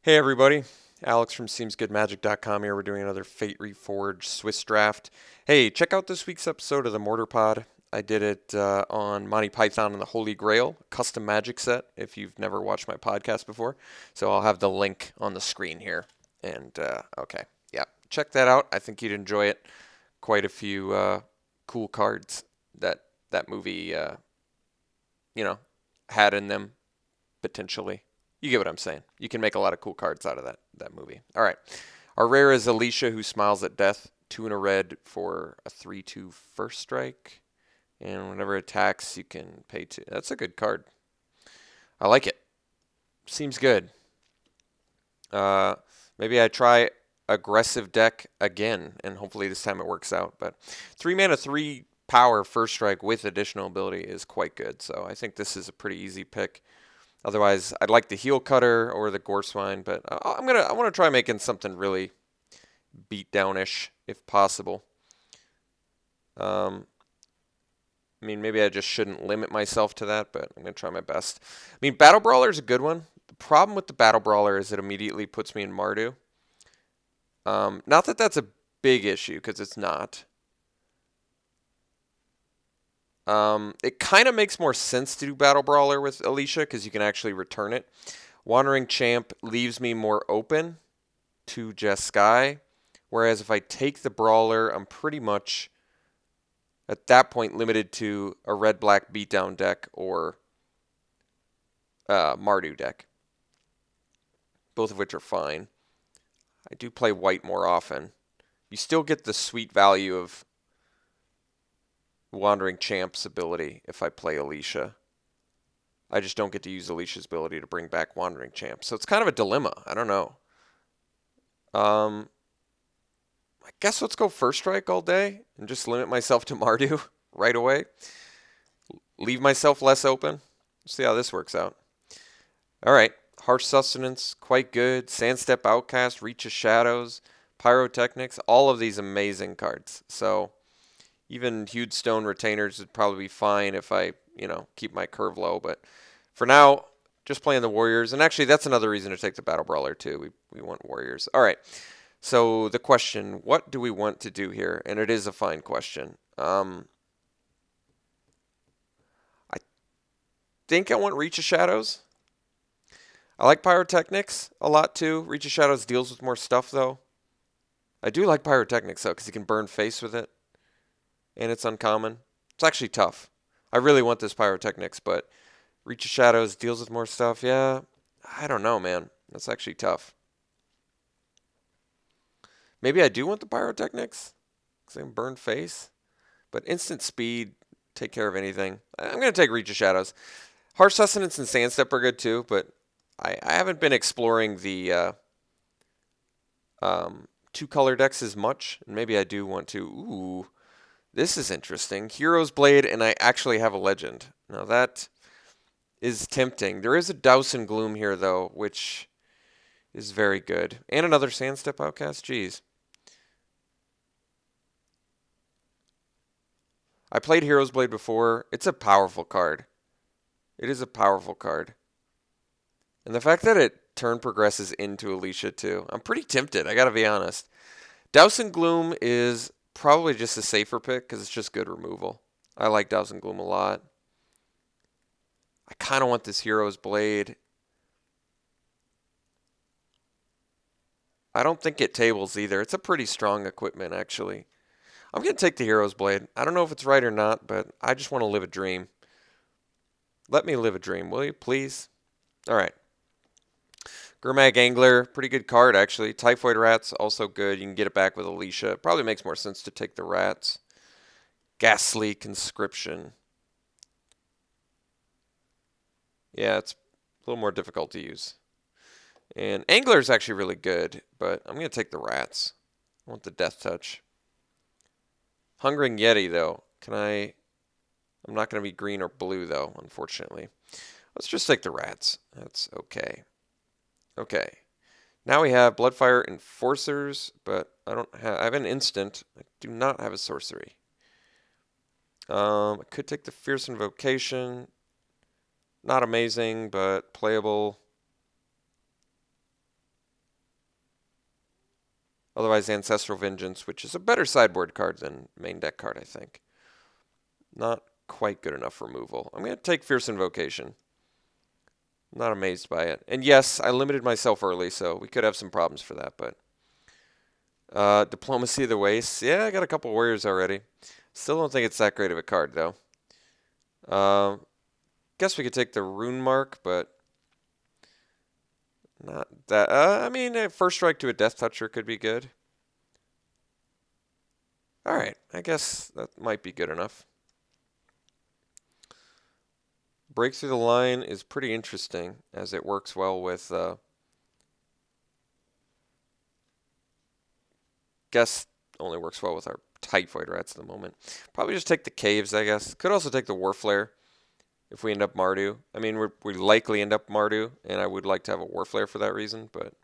Hey everybody, Alex from SeemsGoodMagic.com here. We're doing another Fate Reforged Swiss draft. Hey, check out this week's episode of the Mortar Pod. I did it on Monty Python and the Holy Grail, custom magic set, if you've never watched my podcast before. So I'll have the link on the screen here. And, okay, yeah, check that out. I think you'd enjoy it. Quite a few cool cards that movie, you know, had in them, potentially. You get what I'm saying. You can make a lot of cool cards out of that movie. All right. Our rare is Alicia, who smiles at death. 2 and a red for a 3/2 first strike. And whenever it attacks, you can pay 2. That's a good card. I like it. Seems good. Maybe I try aggressive deck again, and hopefully this time it works out. But 3 mana, 3 power first strike with additional ability is quite good. So I think this is a pretty easy pick. Otherwise, I'd like the Heel Cutter or the Gorswine, but I want to try making something really beatdownish if possible. I mean, maybe I just shouldn't limit myself to that, but I'm going to try my best. I mean, Battle Brawler is a good one. The problem with the Battle Brawler is it immediately puts me in Mardu. Not that that's a big issue, because it's not. It kind of makes more sense to do Battle Brawler with Alicia because you can actually return it. Wandering Champ leaves me more open to Jeskai, whereas if I take the Brawler, I'm pretty much at that point limited to a red-black beatdown deck or Mardu deck, both of which are fine. I do play white more often. You still get the sweet value of Wandering Champ's ability if I play Alicia. I just don't get to use Alicia's ability to bring back Wandering Champ. So it's kind of a dilemma. I don't know. I guess let's go first strike all day and just limit myself to Mardu right away. Leave myself less open. See how this works out. All right. Harsh Sustenance, quite good. Sandstep Outcast, Reach of Shadows, Pyrotechnics, all of these amazing cards. So even Huge Stone Retainers would probably be fine if I, keep my curve low. But for now, just playing the Warriors. And actually, that's another reason to take the Battle Brawler, too. We want Warriors. All right. So the question, what do we want to do here? And it is a fine question. I think I want Reach of Shadows. I like Pyrotechnics a lot, too. Reach of Shadows deals with more stuff, though. I do like Pyrotechnics, though, because you can burn face with it. And it's uncommon. It's actually tough. I really want this Pyrotechnics, but Reach of Shadows deals with more stuff. Yeah, I don't know, man. That's actually tough. Maybe I do want the Pyrotechnics, because I can burn face. But instant speed, take care of anything. I'm going to take Reach of Shadows. Harsh Sustenance and Sandstep are good, too, but I haven't been exploring the 2-color decks as much. And maybe I do want to. Ooh. This is interesting. Hero's Blade, and I actually have a legend. Now that is tempting. There is a Douse and Gloom here, though, which is very good. And another Sandstep Outcast. Jeez. I played Hero's Blade before. It's a powerful card. It is a powerful card. And the fact that it turn progresses into Alicia, too. I'm pretty tempted, I gotta be honest. Douse and Gloom is probably just a safer pick because it's just good removal. I like Douse and Gloom a lot. I kind of want this Hero's Blade. I don't think it tables either. It's a pretty strong equipment, actually. I'm going to take the Hero's Blade. I don't know if it's right or not, but I just want to live a dream. Let me live a dream, will you, please? All right. Gurmag Angler, pretty good card, actually. Typhoid Rats, also good. You can get it back with Alicia. Probably makes more sense to take the Rats. Ghastly Conscription. Yeah, it's a little more difficult to use. And Angler is actually really good, but I'm going to take the Rats. I want the Death Touch. Hungering Yeti, though. I'm not going to be green or blue, though, unfortunately. Let's just take the Rats. That's okay. Okay. Now we have Bloodfire Enforcers, but I have an instant. I do not have a sorcery. I could take the Fierce Otherwise, Ancestral Vengeance, which is a better sideboard card than main deck card, I think. Not quite good enough removal. I'm going to take Fierce Invocation. Not amazed by it. And yes, I limited myself early, so we could have some problems for that. But Diplomacy of the Wastes. Yeah, I got a couple Warriors already. Still don't think it's that great of a card, though. Guess we could take the Rune Mark, but not that. I mean, a First Strike to a Death Toucher could be good. All right, I guess that might be good enough. Break Through the Line is pretty interesting, as it works well with... guess only works well with our Typhoid Rats at the moment. Probably just take the Caves, I guess. Could also take the Warflare if we end up Mardu. I mean, we likely end up Mardu, and I would like to have a Warflare for that reason, but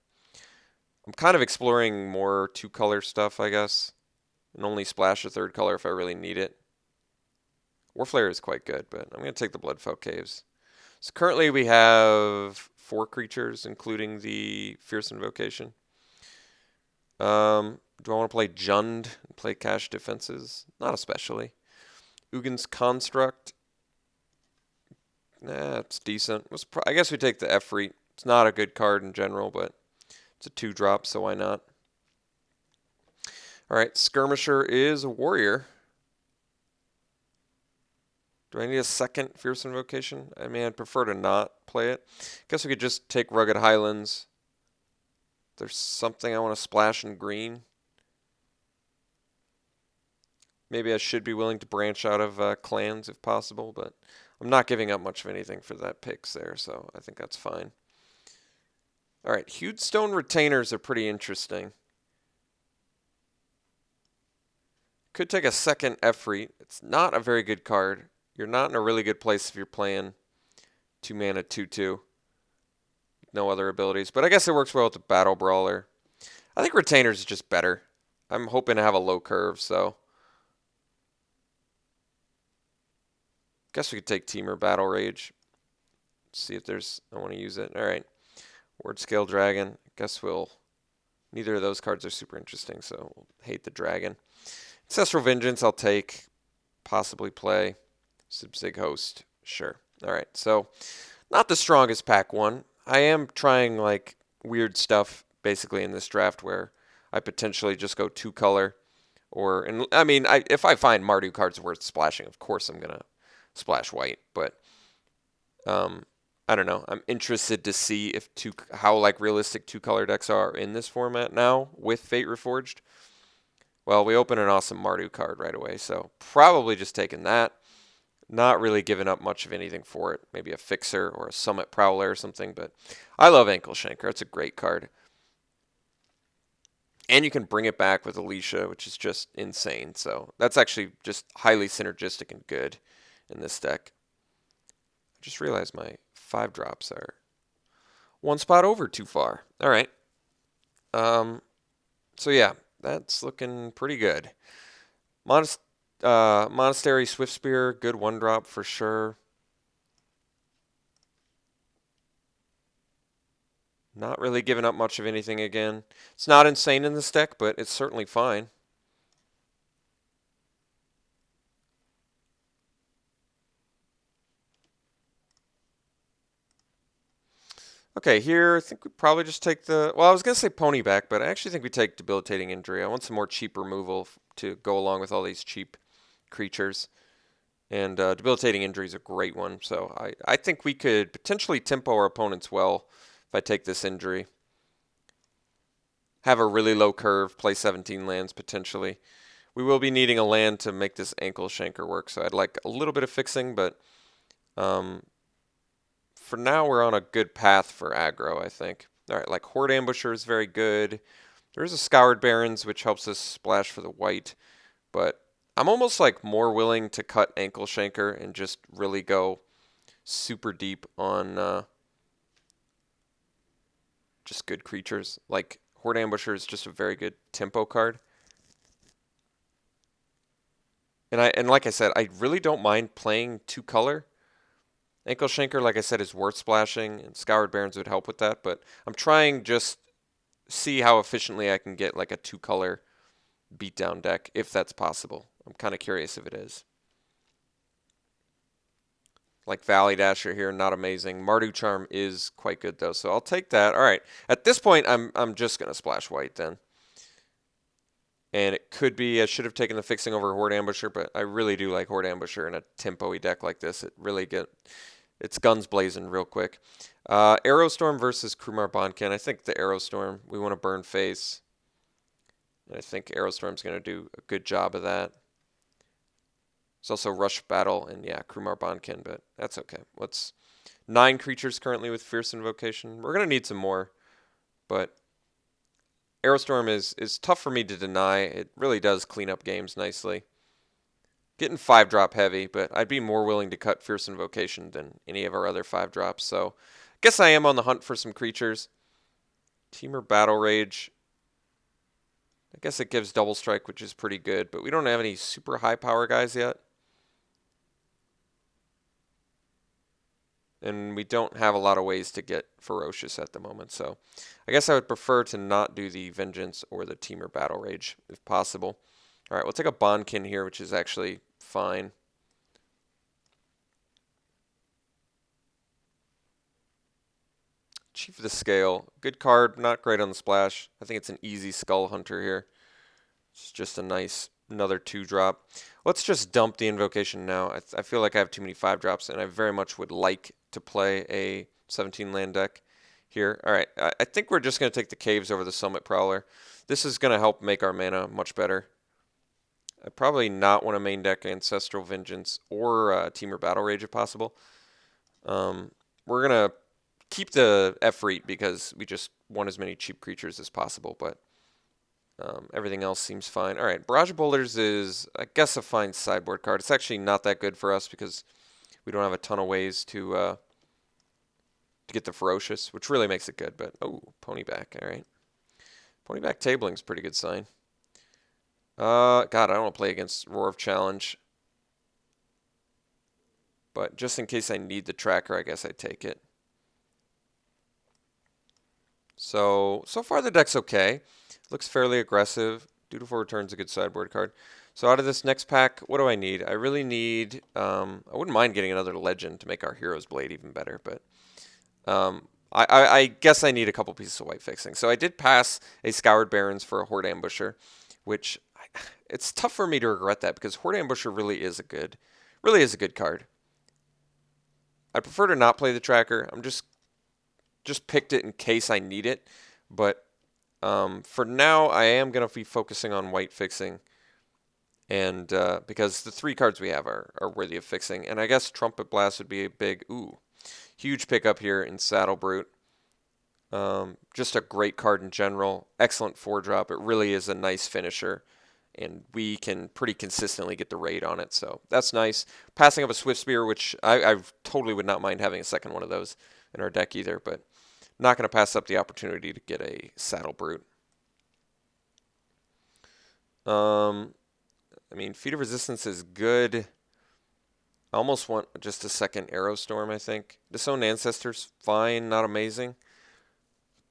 I'm kind of exploring more two-color stuff, I guess, and only splash a third color if I really need it. Warflare is quite good, but I'm going to take the Bloodfell Caves. So currently we have 4 creatures, including the Fierce Invocation. Do I want to play Jund and play Cash Defenses? Not especially. Ugin's Construct. Nah, it's decent. I guess we take the Efreet. It's not a good card in general, but it's a 2-drop, so why not? Alright, Skirmisher is a warrior. Do I need a second Fierce Invocation? I mean, I'd prefer to not play it. Guess we could just take Rugged Highlands. There's something I want to splash in green. Maybe I should be willing to branch out of clans if possible, but I'm not giving up much of anything for that picks there, so I think that's fine. Alright, Hewed Stone Retainers are pretty interesting. Could take a second Efreet. It's not a very good card. You're not in a really good place if you're playing 2-mana 2/2. No other abilities. But I guess it works well with the Battle Brawler. I think Retainers is just better. I'm hoping to have a low curve, so. Guess we could take Teamer Battle Rage. See if there's. I want to use it. Alright. Word Scale Dragon. Guess we'll. Neither of those cards are super interesting, so we'll hate the dragon. Ancestral Vengeance I'll take. Possibly play. Sibsig Host. Sure. Alright, so not the strongest pack one. I am trying like weird stuff basically in this draft where I potentially just go 2-color. Or, and I mean, if I find Mardu cards worth splashing, of course I'm going to splash white. But I don't know. I'm interested to see if how like realistic 2-color decks are in this format now with Fate Reforged. Well, we open an awesome Mardu card right away, so probably just taking that. Not really giving up much of anything for it. Maybe a Fixer or a Summit Prowler or something, but I love Ankle Shanker. It's a great card. And you can bring it back with Alicia, which is just insane. So that's actually just highly synergistic and good in this deck. I just realized my 5-drops are 1 spot over too far. All right. So yeah, that's looking pretty good. Monastery Swiftspear, good 1-drop for sure. Not really giving up much of anything again. It's not insane in this deck, but it's certainly fine. Okay, here I think we probably just take the... Well, I was going to say Pony back, but I actually think we take Debilitating Injury. I want some more cheap removal to go along with all these cheap creatures. And Debilitating Injury is a great one, so I think we could potentially tempo our opponents well if I take this injury. Have a really low curve, play 17 lands potentially. We will be needing a land to make this Ankle Shanker work, so I'd like a little bit of fixing, but for now we're on a good path for aggro, I think. Alright, like Horde Ambusher is very good. There's a Scoured Barrens, which helps us splash for the white, but I'm almost like more willing to cut Ankle Shanker and just really go super deep on just good creatures. Like Horde Ambusher is just a very good tempo card. And like I said, I really don't mind playing 2-color. Ankle Shanker, like I said, is worth splashing, and Scoured Barrens would help with that, but I'm trying just see how efficiently I can get like a 2-color beatdown deck, if that's possible. I'm kind of curious if it is. Like Valley Dasher here, not amazing. Mardu Charm is quite good though, so I'll take that. All right, at this point, I'm just gonna splash white then. And it could be, I should have taken the fixing over Horde Ambusher, but I really do like Horde Ambusher in a tempo-y deck like this. It really it's guns blazing real quick. Aerostorm versus Krumar Bonkin. I think the Aerostorm, we want to burn face. And I think Aerostorm's going to do a good job of that. There's also Rush Battle and, yeah, Krumar Bonkin, but that's okay. What's 9 creatures currently with Fierce Invocation? We're going to need some more, but Aerostorm is tough for me to deny. It really does clean up games nicely. Getting 5-drop heavy, but I'd be more willing to cut Fierce Invocation than any of our other 5-drops. So I guess I am on the hunt for some creatures. Teamer Battle Rage. I guess it gives Double Strike, which is pretty good, but we don't have any super high power guys yet. And we don't have a lot of ways to get Ferocious at the moment, so I guess I would prefer to not do the Vengeance or the Teamer Battle Rage, if possible. All right, we'll take a Bonkin here, which is actually fine. Chief of the Scale, good card, not great on the splash. I think it's an easy Skull Hunter here. It's just a nice, another 2-drop. Let's just dump the Invocation now. I feel like I have too many 5-drops, and I very much would like to play a 17-land deck here. All right, I think we're just going to take the Caves over the Summit Prowler. This is going to help make our mana much better. I probably not want to main deck Ancestral Vengeance or Teamer Battle Rage if possible. We're going to keep the Efreet because we just want as many cheap creatures as possible, but everything else seems fine. All right, Barrage of Boulders is, I guess, a fine sideboard card. It's actually not that good for us because we don't have a ton of ways to get the Ferocious, which really makes it good. But, oh, Ponyback, all right. Ponyback Tabling's a pretty good sign. God, I don't want to play against Roar of Challenge. But just in case I need the tracker, I guess I'd take it. So far the deck's okay. Looks fairly aggressive. Dutiful Return's a good sideboard card. So out of this next pack, what do I need? I really need, I wouldn't mind getting another Legend to make our Hero's Blade even better, but I guess I need a couple pieces of white fixing. So I did pass a Scoured Barrens for a Horde Ambusher, which it's tough for me to regret that because Horde Ambusher really is a good card. I prefer to not play the tracker. I'm just picked it in case I need it, but for now I am going to be focusing on white fixing, and because the 3 cards we have are worthy of fixing, and I guess Trumpet Blast would be a big, huge pickup here in Saddle Brute. Just a great card in general, excellent 4-drop. It really is a nice finisher, and we can pretty consistently get the raid on it, so that's nice. Passing up a Swift Spear, which I totally would not mind having a second one of those in our deck either, but not going to pass up the opportunity to get a Saddle Brute. I mean, Feat of Resistance is good. I almost want just a second Aerostorm, I think. Disowned Ancestors, fine, not amazing.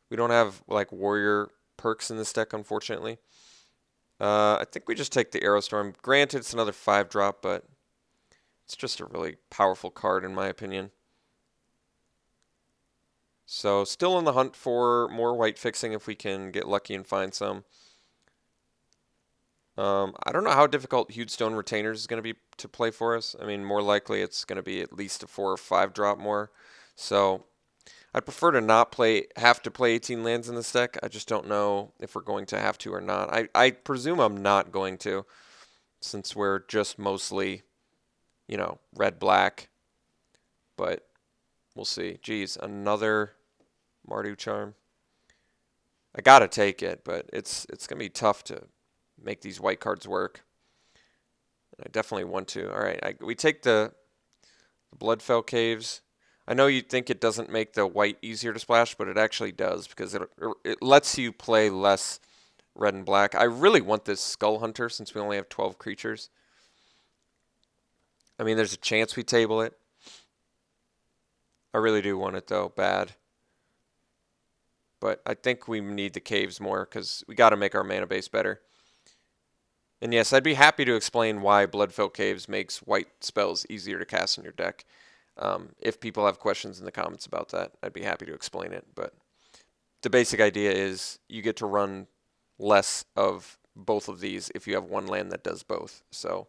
We don't have, like, Warrior perks in this deck, unfortunately. I think we just take the Aerostorm. Granted, it's another 5-drop, but it's just a really powerful card, in my opinion. So, still in the hunt for more white fixing if we can get lucky and find some. I don't know how difficult Huge Stone Retainers is going to be to play for us. I mean, more likely it's going to be at least a 4 or 5-drop more. So, I'd prefer to not have to play 18 lands in this deck. I just don't know if we're going to have to or not. I presume I'm not going to, since we're just mostly, red-black. But we'll see. Geez, another Mardu Charm. I gotta take it, but it's gonna be tough to make these white cards work. I definitely want to. All right, we take the Bloodfell Caves. I know you'd think it doesn't make the white easier to splash, but it actually does because it lets you play less red and black. I really want this Skull Hunter since we only have 12 creatures. I mean, there's a chance we table it. I really do want it, though, bad. But I think we need the caves more because we got to make our mana base better. And yes, I'd be happy to explain why Bloodfell Caves makes white spells easier to cast in your deck. If people have questions in the comments about that, I'd be happy to explain it. But the basic idea is you get to run less of both of these if you have one land that does both. So,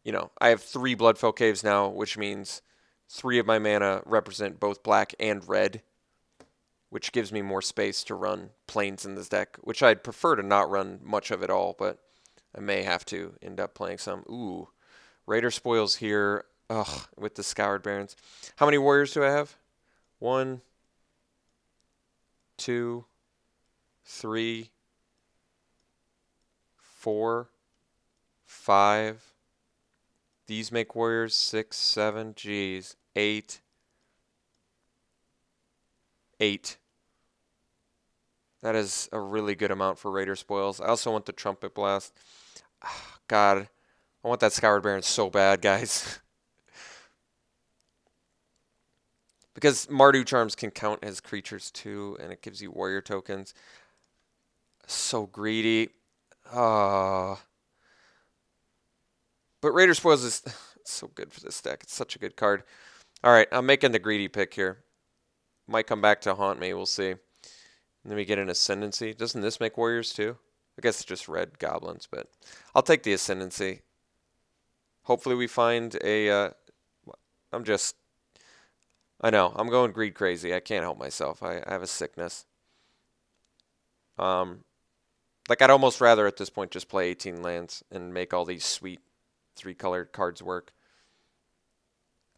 you know, I have 3 Bloodfell Caves now, which means 3 of my mana represent both black and red, which gives me more space to run plains in this deck, which I'd prefer to not run much of it all, but I may have to end up playing some. Ooh, Raider Spoils here. Ugh, with the Scoured Barrens. How many warriors do I have? 1, 2, 3, 4, 5. These make warriors. 6, 7. Geez. 8. 8. That is a really good amount for Raider Spoils. I also want the Trumpet Blast. God, I want that Scoured Baron so bad, guys. Because Mardu Charms can count as creatures too, and it gives you warrior tokens. So greedy. But Raider Spoils is so good for this deck. It's such a good card. All right, I'm making the greedy pick here. Might come back to haunt me. We'll see. And then we get an Ascendancy. Doesn't this make warriors too? I guess it's just red goblins, but I'll take the Ascendancy. Hopefully we find a... I know, I'm going greed crazy. I can't help myself. I have a sickness. Like, I'd almost rather at this point just play 18 lands and make all these sweet 3-colored cards work.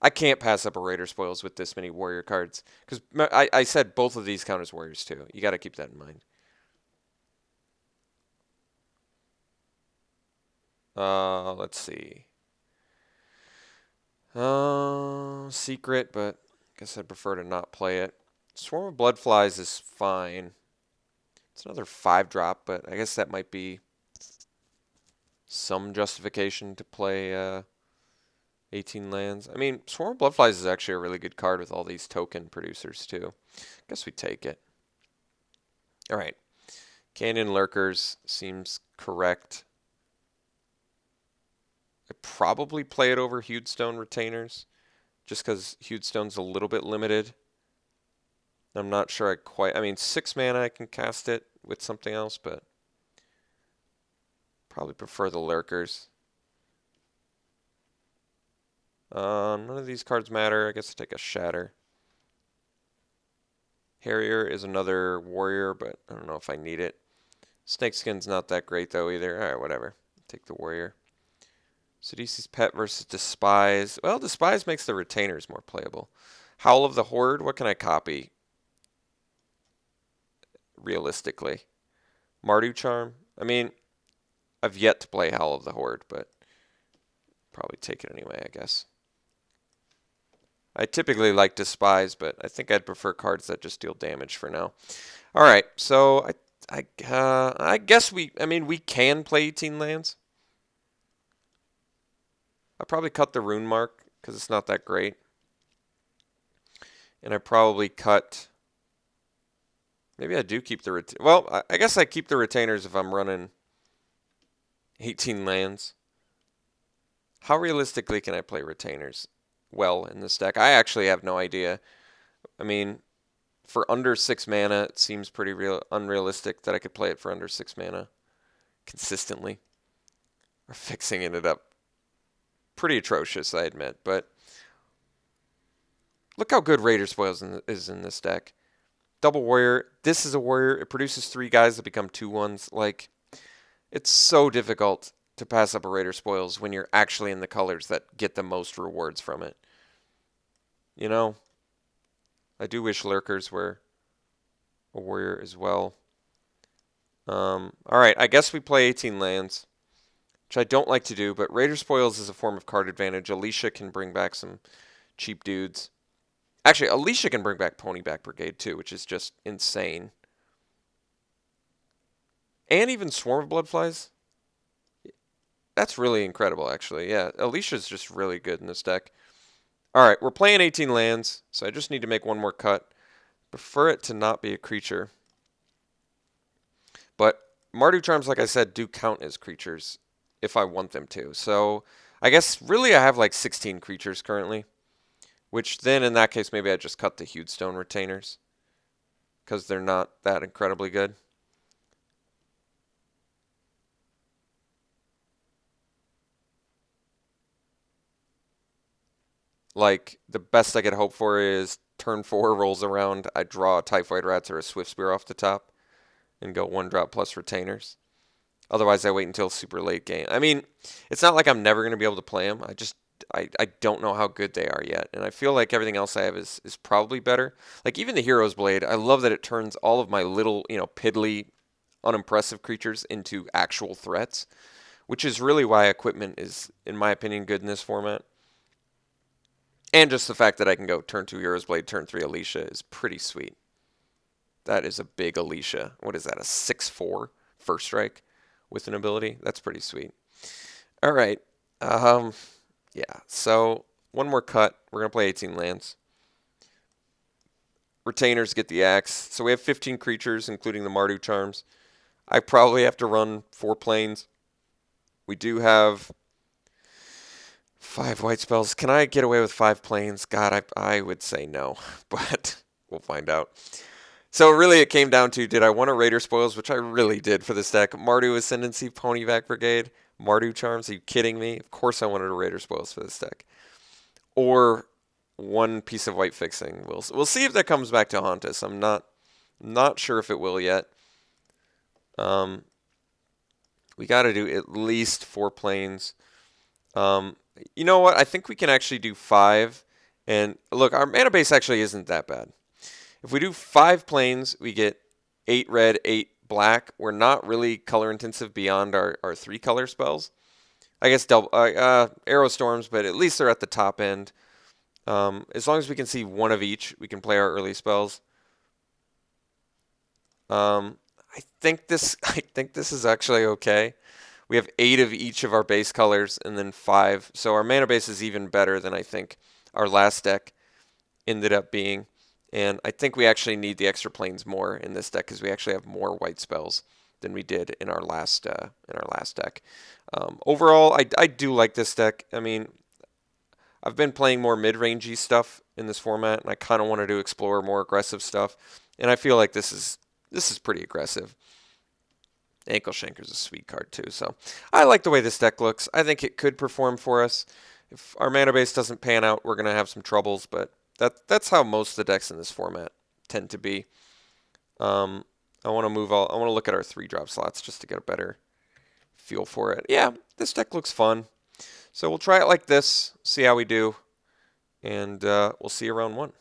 I can't pass up a Raider Spoils with this many warrior cards. Because I said both of these count as warriors too. You got to keep that in mind. Let's see. Secret, but I guess I'd prefer to not play it. Swarm of Bloodflies is fine. It's another 5-drop, but I guess that might be some justification to play 18 lands. I mean, Swarm of Bloodflies is actually a really good card with all these token producers too. I guess we take it. All right. Canyon Lurkers seems correct. I'd probably play it over Hewedstone Retainers, just because Hewedstone's a little bit limited. I'm not sure I mean, 6 mana I can cast it with something else, but probably prefer the Lurkers. None of these cards matter. I guess I take a Shatter. Harrier is another warrior, but I don't know if I need it. Snakeskin's not that great though either. Alright, whatever. Take the warrior. Sidisi's Pet versus Despise. Well, Despise makes the Retainers more playable. Howl of the Horde, what can I copy? Realistically. Mardu Charm. I mean, I've yet to play Howl of the Horde, but probably take it anyway, I guess. I typically like Despise, but I think I'd prefer cards that just deal damage for now. All right, so I guess we can play 18 lands. I probably cut the Rune Mark because it's not that great. And I probably cut... Maybe I do keep the... Well, I guess I keep the Retainers if I'm running 18 lands. How realistically can I play Retainers well in this deck? I actually have no idea. I mean, for under 6 mana, it seems pretty unrealistic that I could play it for under 6 mana consistently. Or fixing it up. Pretty atrocious, I admit, but look how good Raider Spoils is in this deck. Double warrior. This is a warrior. It produces 3 guys that become 2/1s. Like, it's so difficult to pass up a Raider Spoils when you're actually in the colors that get the most rewards from it. You know, I do wish Lurkers were a warrior as well. All right, I guess we play 18 lands, which I don't like to do, but Raider Spoils is a form of card advantage. Alicia can bring back some cheap dudes. Actually, Alicia can bring back Ponyback Brigade too, which is just insane. And even Swarm of Bloodflies. That's really incredible, actually. Yeah, Alicia's just really good in this deck. Alright, we're playing 18 lands, so I just need to make one more cut. Prefer it to not be a creature. But Mardu Charms, like I said, do count as creatures if I want them to. So I guess really I have like 16 creatures currently, which then in that case maybe I just cut the Hued Stone Retainers because they're not that incredibly good. Like, the best I could hope for is turn 4 rolls around, I draw a Typhoid Rats or a Swift Spear off the top and go 1-drop plus Retainers. Otherwise, I wait until super late game. I mean, it's not like I'm never going to be able to play them. I don't know how good they are yet. And I feel like everything else I have is probably better. Like, even the Hero's Blade, I love that it turns all of my little, piddly, unimpressive creatures into actual threats, which is really why equipment is, in my opinion, good in this format. And just the fact that I can go turn 2 Hero's Blade, turn 3 Alicia is pretty sweet. That is a big Alicia. What is that, a 6/4 first strike with an ability? That's pretty sweet. All right. Yeah, so one more cut. We're going to play 18 lands. Retainers get the axe. So we have 15 creatures, including the Mardu Charms. I probably have to run 4 planes. We do have 5 white spells. Can I get away with 5 planes? God, I would say no, but we'll find out. So really it came down to, did I want a Raider Spoils, which I really did for this deck. Mardu Ascendancy, Ponyvac Brigade, Mardu Charms. Are you kidding me? Of course I wanted a Raider Spoils for this deck. Or one piece of white fixing. We'll see if that comes back to haunt us. I'm not sure if it will yet. We got to do at least 4 planes. You know what? I think we can actually do 5. And look, our mana base actually isn't that bad. If we do 5 planes, we get 8 red, 8 black. We're not really color intensive beyond our 3 color spells. I guess Arrow Storms, but at least they're at the top end. As long as we can see one of each, we can play our early spells. I think this is actually okay. We have 8 of each of our base colors and then 5. So our mana base is even better than I think our last deck ended up being. And I think we actually need the extra planes more in this deck because we actually have more white spells than we did in our last deck. Overall, I do like this deck. I mean, I've been playing more mid-rangey stuff in this format, and I kind of wanted to explore more aggressive stuff. And I feel like this is pretty aggressive. Ankle Shanker's a sweet card too, so I like the way this deck looks. I think it could perform for us. If our mana base doesn't pan out, we're going to have some troubles, but that's how most of the decks in this format tend to be. I want to look at our 3-drop slots just to get a better feel for it. Yeah, this deck looks fun. So we'll try it like this, see how we do, and we'll see you round 1.